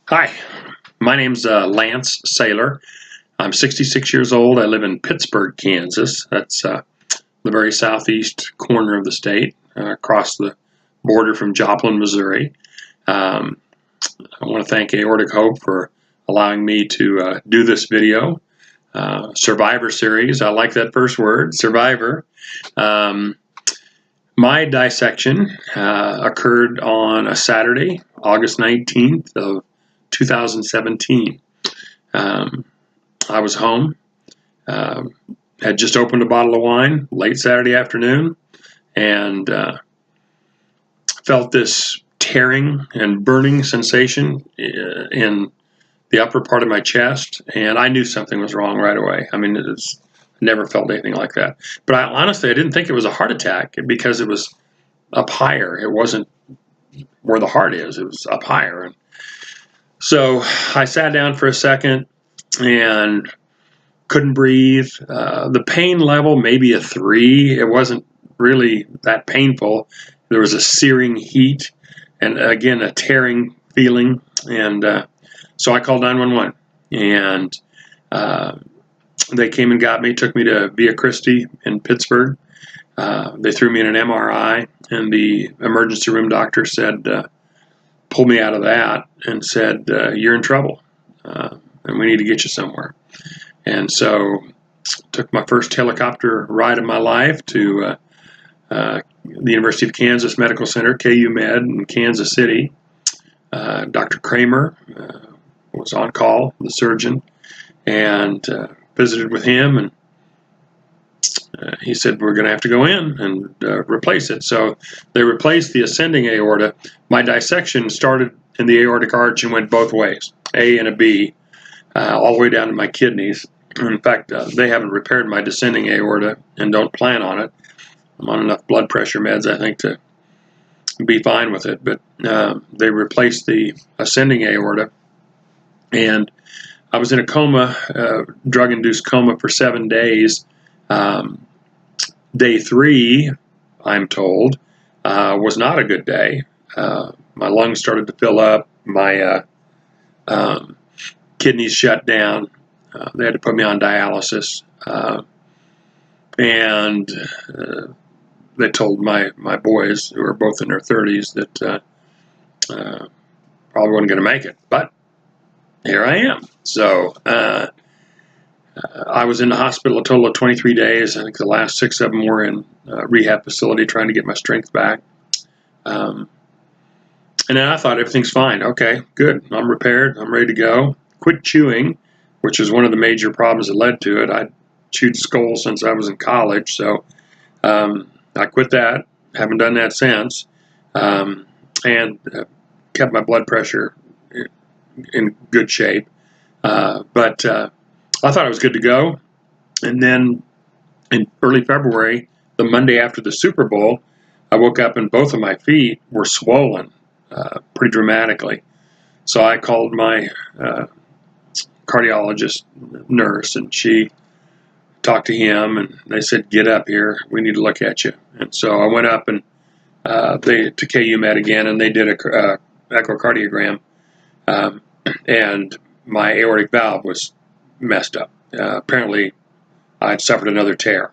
Hi, my name's Lance Sayler. I'm 66 years old. I live in Pittsburgh, Kansas. That's the very southeast corner of the state, across the border from Joplin, Missouri. Um, I want to thank Aortic Hope for allowing me to do this video. Survivor series, I like that first word, survivor. My dissection occurred on a Saturday, August 19th of 2017. I was home, had just opened a bottle of wine late Saturday afternoon, and felt this tearing and burning sensation in the upper part of my chest, and I knew something was wrong right away. I mean, never felt anything like that. But honestly, I didn't think it was a heart attack because it was up higher. It wasn't where the heart is. It was up higher. And so I sat down for a second and couldn't breathe. The pain level, maybe a 3. It wasn't really that painful. There was a searing heat and, again, a tearing feeling. And so I called 911. And they came and got me, took me to Via Christi in Pittsburgh. They threw me in an MRI, and the emergency room doctor said, pulled me out of that and said, you're in trouble, and we need to get you somewhere. And so took my first helicopter ride of my life to the University of Kansas Medical Center, KU Med in Kansas City. Dr. Kramer was on call, the surgeon, and visited with him, and he said, we're going to have to go in and replace it. So they replaced the ascending aorta. My dissection started in the aortic arch and went both ways, A and a B, all the way down to my kidneys. In fact, they haven't repaired my descending aorta and don't plan on it. I'm on enough blood pressure meds, I think, to be fine with it. But they replaced the ascending aorta, and I was in a coma, drug-induced coma for 7 days. Day 3, I'm told, was not a good day. My lungs started to fill up. My kidneys shut down. They had to put me on dialysis. And they told my boys, who are both in their 30s, that probably wasn't going to make it. But here I am. So I was in the hospital a total of 23 days. I think the last 6 of them were in a rehab facility trying to get my strength back. And then I thought everything's fine. Okay, good. I'm repaired. I'm ready to go. Quit chewing, which is one of the major problems that led to it. I chewed skull since I was in college, so I quit that. Haven't done that since, and kept my blood pressure in good shape. But I thought I was good to go. And then in early February, the Monday after the Super Bowl, I woke up and both of my feet were swollen pretty dramatically. So I called my cardiologist nurse, and she talked to him, and they said, get up here. We need to look at you. And so I went up and to KU Med again, and they did a echocardiogram, and my aortic valve was messed up. Apparently, I'd suffered another tear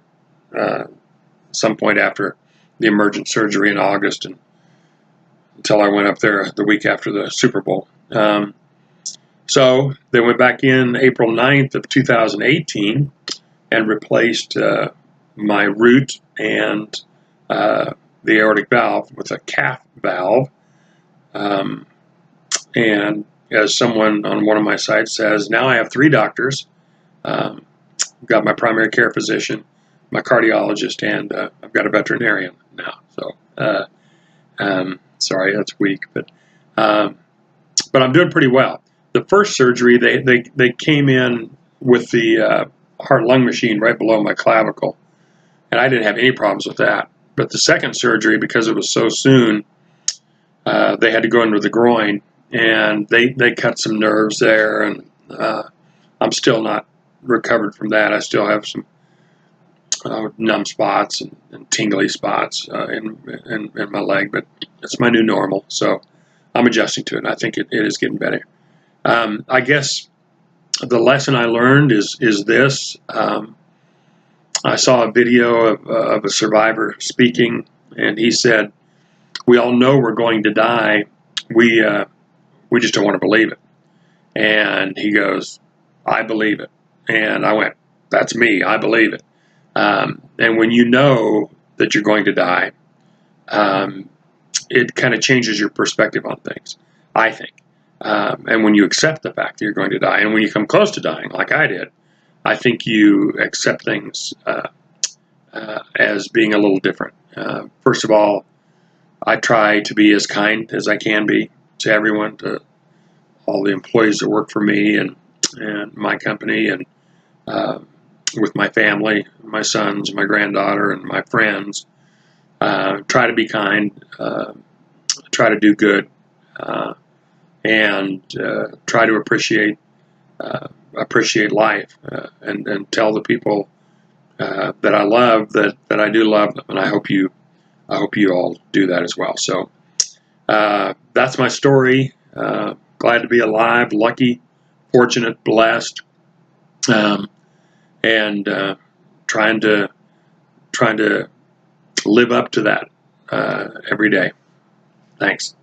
some point after the emergent surgery in August, and until I went up there the week after the Super Bowl. So they went back in April 9th of 2018 and replaced my root and the aortic valve with a calf valve. And as someone on one of my sites says, now I have 3 doctors. I've got my primary care physician, my cardiologist, and I've got a veterinarian now. So, sorry, that's weak, but I'm doing pretty well. The first surgery, they came in with the heart-lung machine right below my clavicle, and I didn't have any problems with that. But the second surgery, because it was so soon, they had to go into the groin, and they cut some nerves there, and I'm still not recovered from that. I still have some numb spots and tingly spots in my leg, but it's my new normal, so I'm adjusting to it, and I think it is getting better. I guess the lesson I learned is this. I saw a video of a survivor speaking, and he said, "We all know we're going to die. We just don't want to believe it." And he goes, "I believe it." And I went, "That's me. I believe it." And when you know that you're going to die, it kind of changes your perspective on things, I think. And when you accept the fact that you're going to die, and when you come close to dying, like I did, I think you accept things as being a little different. First of all, I try to be as kind as I can be to everyone, to all the employees that work for me and my company, and with my family, my sons, my granddaughter, and my friends. Try to be kind, try to do good, and try to appreciate life, and tell the people that I love that I do love them, and I hope you all do that as well. So that's my story. Glad to be alive, lucky, fortunate, blessed, and trying to live up to that every day. Thanks.